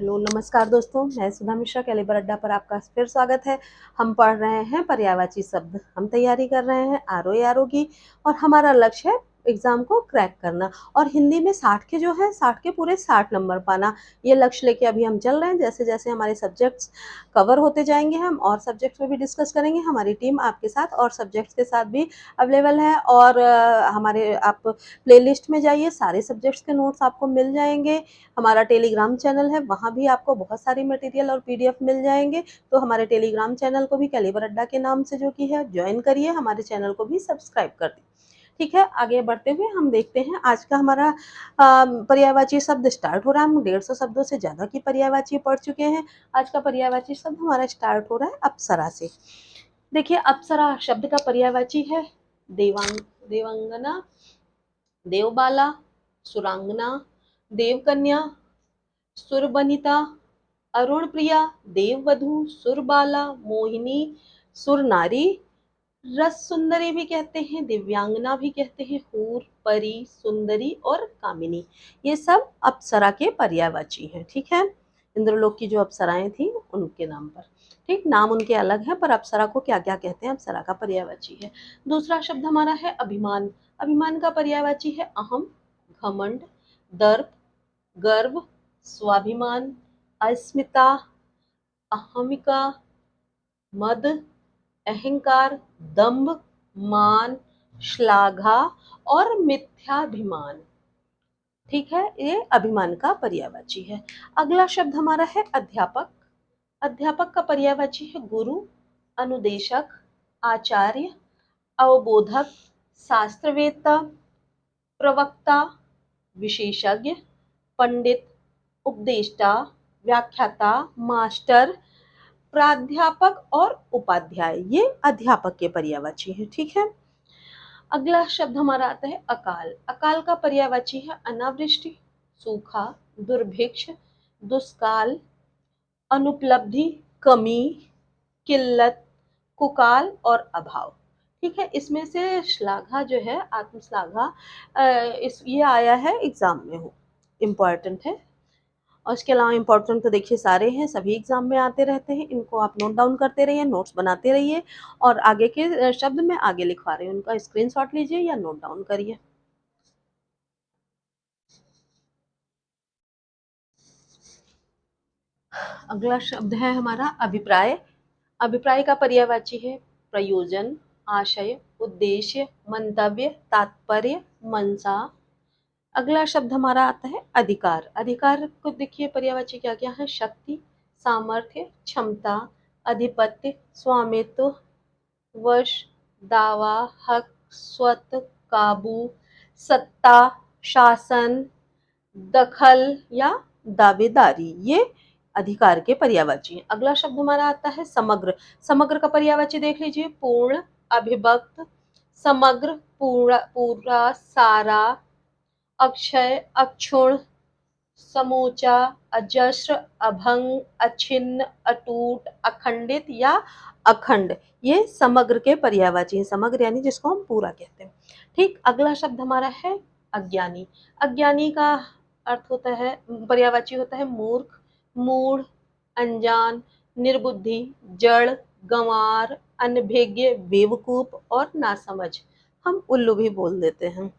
Hello नमस्कार दोस्तों, मैं सुधा मिश्रा कैलिबर अड्डा पर आपका फिर स्वागत है। हम पढ़ रहे हैं पर्यायवाची शब्द। हम तैयारी कर रहे हैं आरओ की और हमारा लक्ष्य है एग्जाम को क्रैक करना और हिंदी में 60 के जो है 60 के पूरे 60 नंबर पाना। ये लक्ष्य लेके अभी हम चल रहे हैं। जैसे जैसे हमारे सब्जेक्ट्स कवर होते जाएंगे हम और सब्जेक्ट्स में भी डिस्कस करेंगे। हमारी टीम आपके साथ और सब्जेक्ट्स के साथ भी अवेलेबल है और हमारे आप प्लेलिस्ट में जाइए, सारे सब्जेक्ट्स के नोट्स आपको मिल जाएंगे। हमारा टेलीग्राम चैनल है, वहाँ भी आपको बहुत सारी मटेरियल और पीडीएफ मिल जाएंगे। तो हमारे टेलीग्राम चैनल को भी कैलिबर अड्डा के नाम से जो कि है ज्वाइन करिए, हमारे चैनल को भी सब्सक्राइब कर दीजिए। ठीक है, आगे बढ़ते हुए हम देखते हैं आज का हमारा पर्यायवाची शब्द स्टार्ट हो रहा है। हम 150 शब्दों से ज़्यादा की पर्यायवाची पढ़ चुके हैं। आज का पर्यायवाची शब्द हमारा स्टार्ट हो रहा है अप्सरा से। देखिए, अप्सरा शब्द का पर्यायवाची है देवांगना, देवबाला, सुरांगना, देवकन्या, सुरबनिता, अरुण प्रिया, देववधू, सुरबाला, मोहिनी, सुरनारी, रस सुंदरी भी कहते हैं, दिव्यांगना भी कहते हैं, हूर, परी, सुंदरी और कामिनी। ये सब अप्सरा के पर्यायवाची हैं। ठीक है, इंद्रलोक की जो अप्सराएं थी उनके नाम पर। ठीक, नाम उनके अलग है पर अप्सरा को क्या क्या कहते हैं, अप्सरा का पर्यायवाची है। दूसरा शब्द हमारा है अभिमान। अभिमान का पर्यायवाची है अहम, घमंड, दर्प, गर्व, स्वाभिमान, अस्मिता, अहमिका, मद, अहंकार, दंभ, मान, श्लाघा और मिथ्याभिमान। ठीक है, ये अभिमान का पर्यायवाची है। अगला शब्द हमारा है अध्यापक। अध्यापक का पर्यायवाची है गुरु, अनुदेशक, आचार्य, अवबोधक, शास्त्रवेत्ता, प्रवक्ता, विशेषज्ञ, पंडित, उपदेष्टा, व्याख्याता, मास्टर, प्राध्यापक और उपाध्याय। ये अध्यापक के पर्यायवाची है। ठीक है, अगला शब्द हमारा आता है अकाल। अकाल का पर्यायवाची है अनावृष्टि, सूखा, दुर्भिक्ष, दुष्काल, अनुपलब्धि, कमी, किल्लत, कुकाल और अभाव। ठीक है, इसमें से श्लाघा जो है, आत्मश्लाघा, इस ये आया है एग्जाम में, हो इम्पॉर्टेंट है। और इसके अलावा इम्पोर्टेंट तो देखिए सारे हैं, सभी एग्जाम में आते रहते हैं। इनको आप नोट डाउन करते रहिए, नोट्स बनाते रहिए और आगे के शब्द में आगे लिखवा रहे हैं, उनका स्क्रीनशॉट लीजिए या नोट डाउन करिए। अगला शब्द है हमारा अभिप्राय। अभिप्राय का पर्यायवाची है प्रयोजन, आशय, उद्देश्य, मंतव्य, तात्पर्य, मंशा। अगला शब्द हमारा आता है अधिकार। अधिकार को देखिए पर्यायवाची क्या क्या है, शक्ति, सामर्थ्य, क्षमता, अधिपत्य, स्वामित्व, वश, दावा, हक, स्वत, काबू, सत्ता, शासन, दखल या दावेदारी। ये अधिकार के पर्यायवाची हैं। अगला शब्द हमारा आता है समग्र। समग्र का पर्यायवाची देख लीजिए पूर्ण, अभिभक्त, समग्र, पूरा, पूरा, सारा, अक्षय, अक्षुण, समूचा, अजस्र, अभंग, अछिन्न, अटूट, अखंडित या अखंड। ये समग्र के पर्यायवाची हैं। समग्र यानी जिसको हम पूरा कहते हैं। ठीक, अगला शब्द हमारा है अज्ञानी। अज्ञानी का अर्थ होता है, पर्यायवाची होता है मूर्ख, मूढ़, अनजान, निर्बुद्धि, जड़, गंवार, अनभिज्ञ, बेवकूफ और नासमझ। हम उल्लू भी बोल देते हैं।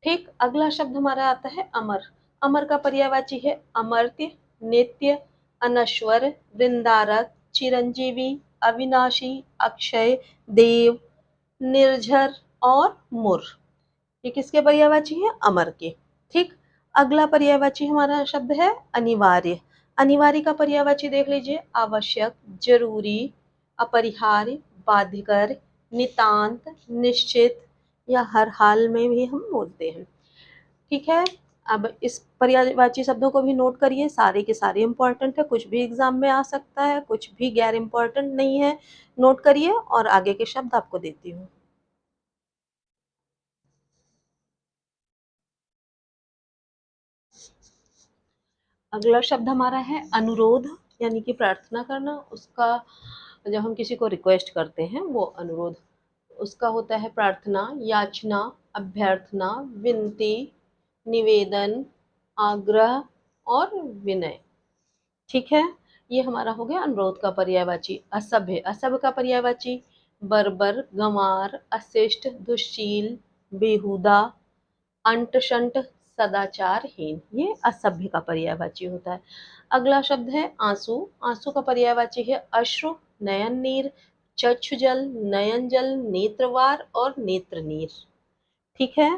ठीक, अगला शब्द हमारा आता है अमर। अमर का पर्यायवाची है अमर्त्य, नित्य, अनश्वर, वृंदारक, चिरंजीवी, अविनाशी, अक्षय, देव, निर्झर और मुर। ये किसके पर्यायवाची है, अमर के। ठीक, अगला पर्यायवाची हमारा शब्द है अनिवार्य। अनिवार्य का पर्यायवाची देख लीजिए आवश्यक, जरूरी, अपरिहार्य, बाध्यकर, नितांत, निश्चित या हर हाल में भी हम बोलते हैं। ठीक है, अब इस पर्यायवाची शब्दों को भी नोट करिए, सारे के सारे इंपॉर्टेंट है, कुछ भी एग्जाम में आ सकता है, कुछ भी गैर इंपॉर्टेंट नहीं है। नोट करिए और आगे के शब्द आपको देती हूँ। अगला शब्द हमारा है अनुरोध, यानी कि प्रार्थना करना। उसका जब हम किसी को रिक्वेस्ट करते हैं वो अनुरोध, उसका होता है प्रार्थना, याचना, अभ्यर्थना, विनती, निवेदन, आग्रह और विनय। ठीक है। ये हमारा हो गया अनुरोध का पर्यायवाची। असभ्य, असभ्य का पर्यायवाची बर्बर, गंवार, अशिष्ट, दुश्शील, बेहुदा, अंट शंट, सदाचारहीन, ये असभ्य का पर्यायवाची होता है। अगला शब्द है आंसू। आंसू का पर्यायवाची है अश्रु, नयन नीर, चक्षु जल, नयन जल, नेत्रवार और नेत्र नीर। ठीक है,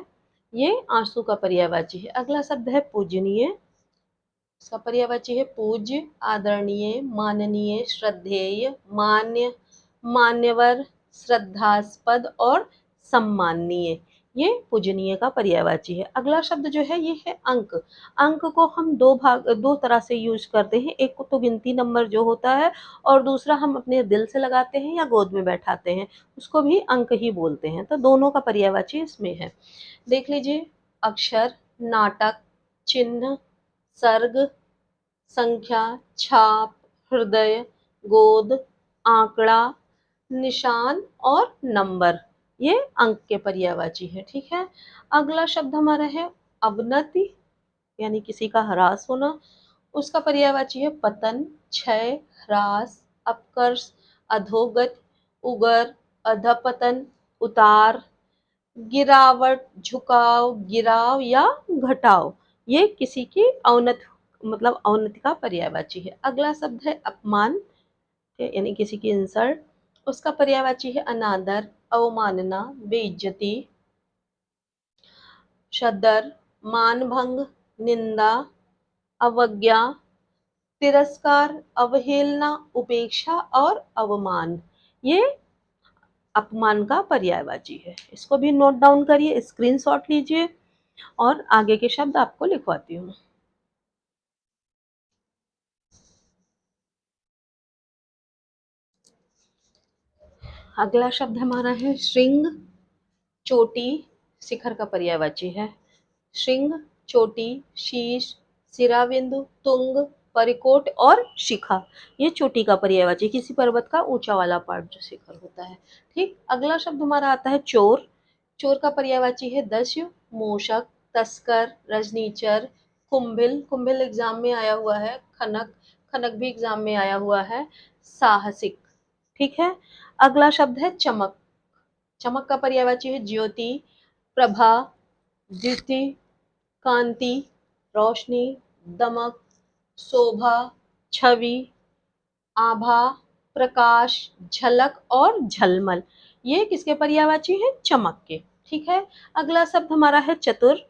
ये आंसू का पर्यायवाची है। अगला शब्द है पूजनीय। इसका पर्यायवाची है पूज्य, आदरणीय, माननीय, श्रद्धेय, मान्य, मान्यवर, श्रद्धास्पद और सम्माननीय, ये पूजनीय का पर्यायवाची है। अगला शब्द जो है ये है अंक। अंक को हम दो तरह से यूज करते हैं। एक तो गिनती नंबर जो होता है, और दूसरा हम अपने दिल से लगाते हैं या गोद में बैठाते हैं, उसको भी अंक ही बोलते हैं। तो दोनों का पर्यायवाची इसमें है। देख लीजिए, अक्षर, नाटक, चिन्ह, सर्ग, संख्या, छाप, हृदय, गोद, आंकड़ा, निशान और नंबर, ये अंक के पर्यायवाची है। ठीक है। अगला शब्द हमारा है अवनति, यानी किसी का ह्रास होना। उसका पर्यायवाची है पतन, क्षय, ह्रास, अपकर्ष, अधोगति, उगर, अधपतन, उतार, गिरावट, झुकाव, गिराव या घटाव, ये किसी की अवनति, मतलब अवनति का पर्यायवाची है। अगला शब्द है अपमान, यानी किसी की इंसल्ट। उसका पर्यायवाची है अनादर, अवमानना, बेइज्जती, शद्दर, मानभंग, निंदा, अवज्ञा, तिरस्कार, अवहेलना, उपेक्षा और अवमान, ये अपमान का पर्यायवाची है। इसको भी नोट डाउन करिए, स्क्रीनशॉट लीजिए और आगे के शब्द आपको लिखवाती हूँ। अगला शब्द हमारा है श्रृंग। चोटी, शिखर का पर्यायवाची है। श्रृंग, चोटी, शीश, सिराबिंदु, तुंग, परिकोट और शिखा, ये चोटी का पर्यायवाची, किसी पर्वत का ऊंचा वाला पार्ट जो शिखर होता है। ठीक। अगला शब्द हमारा आता है चोर। चोर का पर्यायवाची है दस्यु, मूषक, तस्कर, रजनीचर, कुंभिल, कुंभिल एग्जाम में आया हुआ है, खनक, खनक भी एग्जाम में आया हुआ है, साहसिक। ठीक है। अगला शब्द है चमक। चमक का पर्यायवाची है ज्योति, प्रभा, द्युति, कांति, रोशनी, दमक, शोभा, छवि, आभा, प्रकाश, झलक और झलमल, ये किसके पर्यायवाची है? चमक के। ठीक है। अगला शब्द हमारा है चतुर।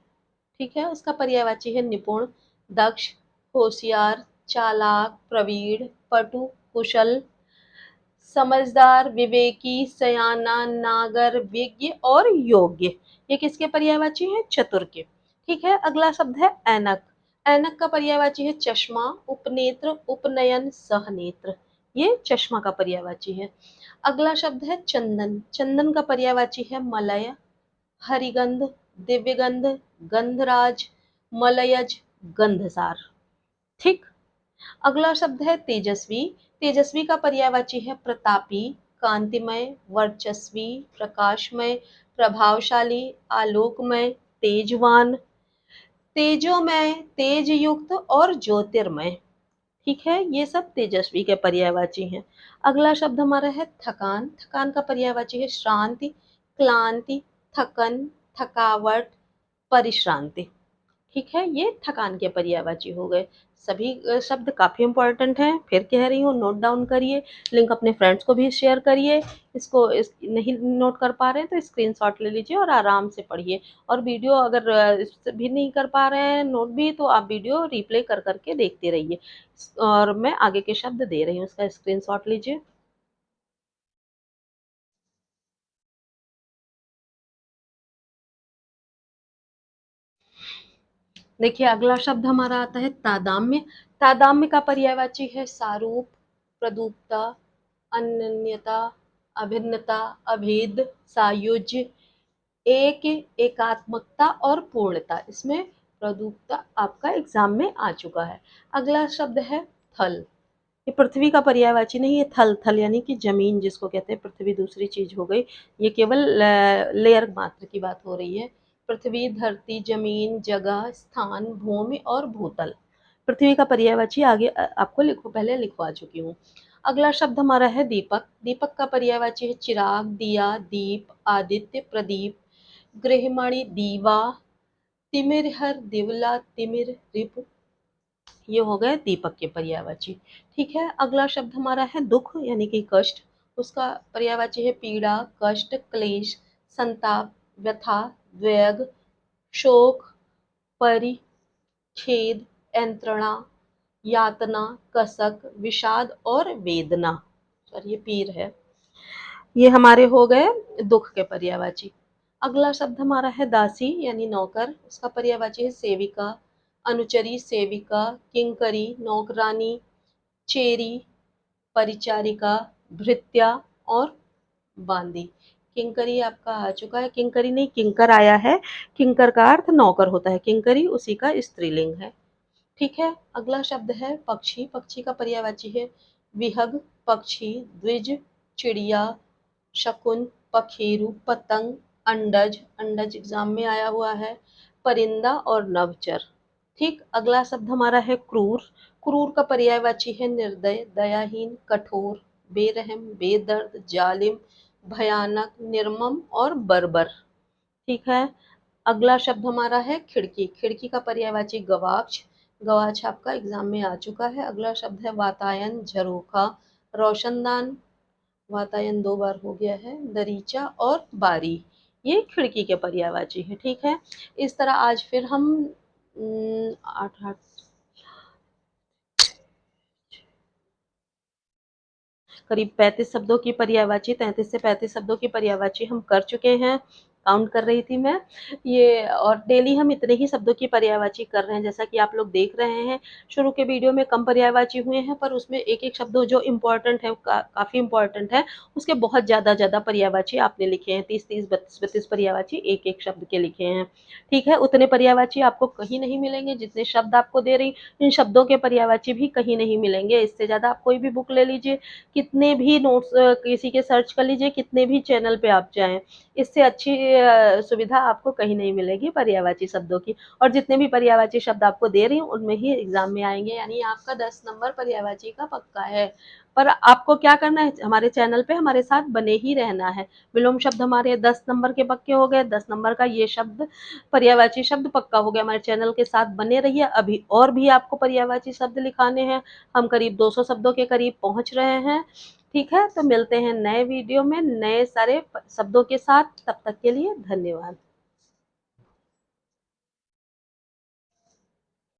ठीक है। उसका पर्यायवाची है निपुण, दक्ष, होशियार, चालाक, प्रवीण, पटु, कुशल, समझदार, विवेकी, सयाना, नागर, विज्ञ और योग्य, ये किसके पर्यायवाची है? चतुर के। ठीक है। अगला शब्द है ऐनक। ऐनक का पर्यायवाची है चश्मा, उपनेत्र, उपनयन, सहनेत्र, ये चश्मा का पर्यायवाची है। अगला शब्द है चंदन। चंदन का पर्यायवाची है मलय, हरिगंध, दिव्यगंध, गंधराज, मलयज, गंधसार। ठीक। अगला शब्द है तेजस्वी। तेजस्वी का पर्यायवाची है प्रतापी, कांतिमय, वर्चस्वी, प्रकाशमय, प्रभावशाली, आलोकमय, तेजवान, तेजोमय, तेजयुक्त और ज्योतिर्मय। ठीक है। ये सब तेजस्वी के पर्यायवाची हैं। अगला शब्द हमारा है थकान। थकान का पर्यायवाची है श्रांति, क्लांति, थकन, थकावट, परिश्रांति। ठीक है। ये थकान के पर्यायवाची हो गए। सभी शब्द काफ़ी इंपॉर्टेंट हैं, फिर कह रही हूँ नोट डाउन करिए, लिंक अपने फ्रेंड्स को भी शेयर करिए। नहीं नोट कर पा रहे हैं तो स्क्रीनशॉट ले लीजिए और आराम से पढ़िए। और वीडियो अगर इस भी नहीं कर पा रहे हैं नोट भी, तो आप वीडियो रिप्ले कर करके देखते रहिए। और मैं आगे के शब्द दे रही हूँ, उसका स्क्रीनशॉट लीजिए। देखिए, अगला शब्द हमारा आता है तादाम्य। तादाम्य का पर्यायवाची है सारूप, प्रदूपता, अनन्यता, अभिन्नता, अभेद, सायुज्य, एक, एकात्मकता और पूर्णता। इसमें प्रदूपता आपका एग्जाम में आ चुका है। अगला शब्द है थल। ये पृथ्वी का पर्यायवाची नहीं है, थल, थल यानी कि जमीन जिसको कहते हैं, पृथ्वी दूसरी चीज हो गई। ये केवल लेयर मात्र की बात हो रही है। पृथ्वी, धरती, जमीन, जगह, स्थान, भूमि और भूतल। पृथ्वी का पर्यायवाची आगे आपको पहले लिखवा चुकी हूँ। अगला शब्द हमारा है दीपक। दीपक का पर्यायवाची है चिराग, दिया, दीप, आदित्य, प्रदीप, गृहमणि, दीवा, तिमिरहर, दिवला, तिमिर, रिपु। ये हो गए दीपक के पर्यायवाची। ठीक है, अगला शब्द हमारा है दुख यानी कि कष्ट। उसका पर्यायवाची है पीड़ा, कष्ट, क्लेश, संताप, व्यथा, व्यग, शोक, परिच्छेद, यंत्रणा, यातना, कसक, विषाद और वेदना। और ये पीर है। ये हमारे हो गए दुख के पर्यायवाची। अगला शब्द हमारा है दासी यानी नौकर। उसका पर्यायवाची है सेविका, अनुचरी, सेविका, किंकरी, नौकरानी, चेरी, परिचारिका, भृत्या और बांदी। किंकरी आपका आ चुका है, किंकरी नहीं किंकर आया है। किंकर का अर्थ नौकर होता है, किंकरी उसी का स्त्रीलिंग है। ठीक है, अगला शब्द है पक्षी। पक्षी का पर्यायवाची है विहग, पक्षी, द्विज, चिड़िया, शकुन, पखेरु, पतंग, अंडज, अंडज एग्जाम में आया हुआ है, परिंदा और नवचर। ठीक, अगला शब्द हमारा है क्रूर। क्रूर का पर्यायवाची है निर्दय, दयाहीन, कठोर, बेरहम, बेदर्द, जालिम, भयानक, निर्मम और बर्बर। ठीक है, अगला शब्द हमारा है खिड़की। खिड़की का पर्यायवाची गवाक्ष। गवाक्ष आपका एग्जाम में आ चुका है। अगला शब्द है वातायन, झरोखा, रोशनदान। वातायन 2 बार हो गया है। दरीचा और बारी, ये खिड़की के पर्यायवाची है। ठीक है, इस तरह आज फिर हम 8 8 करीब 35 शब्दों की पर्यायवाची, 33 से 35 शब्दों की पर्यायवाची हम कर चुके हैं। काउंट कर रही थी मैं। ये और डेली हम इतने ही शब्दों की पर्यायवाची कर रहे हैं, जैसा कि आप लोग देख रहे हैं। शुरू के वीडियो में कम पर्यायवाची हुए हैं, पर उसमें एक-एक शब्द जो इम्पोर्टेंट है, काफ़ी इम्पोर्टेंट है, उसके बहुत ज़्यादा पर्यायवाची आपने लिखे हैं। 30-30, 32-32 पर्यायवाची एक-एक शब्द के लिखे हैं। ठीक है, उतने पर्यायवाची आपको कहीं नहीं मिलेंगे, जितने शब्द आपको दे रही, इन शब्दों के पर्यायवाची भी कहीं नहीं मिलेंगे। इससे ज़्यादा आप कोई भी बुक ले लीजिए, कितने भी नोट्स किसी के सर्च कर लीजिए, कितने भी चैनल पे आप जाएँ, इससे अच्छी सुविधा आपको कहीं नहीं मिलेगी पर्यायवाची शब्दों की। और जितने भी पर्यायवाची शब्द आपको दे रही हूँ, उनमें ही एग्ज़ाम में आएँगे, यानी आपका 10 नंबर पर्यायवाची का पक्का है। पर आपको क्या करना है, हमारे चैनल पे हमारे साथ बने ही रहना है। विलोम शब्द हमारे 10 नंबर के पक्के हो गए, 10 नंबर का ये शब्द पर्यायवाची शब्द पक्का हो गया। हमारे चैनल के साथ बने रहिए, अभी और भी आपको पर्यायवाची शब्द लिखाने हैं। हम करीब 200 शब्दों के करीब पहुँच रहे हैं। ठीक है, तो मिलते हैं नए वीडियो में नए सारे शब्दों के साथ। तब तक के लिए धन्यवाद।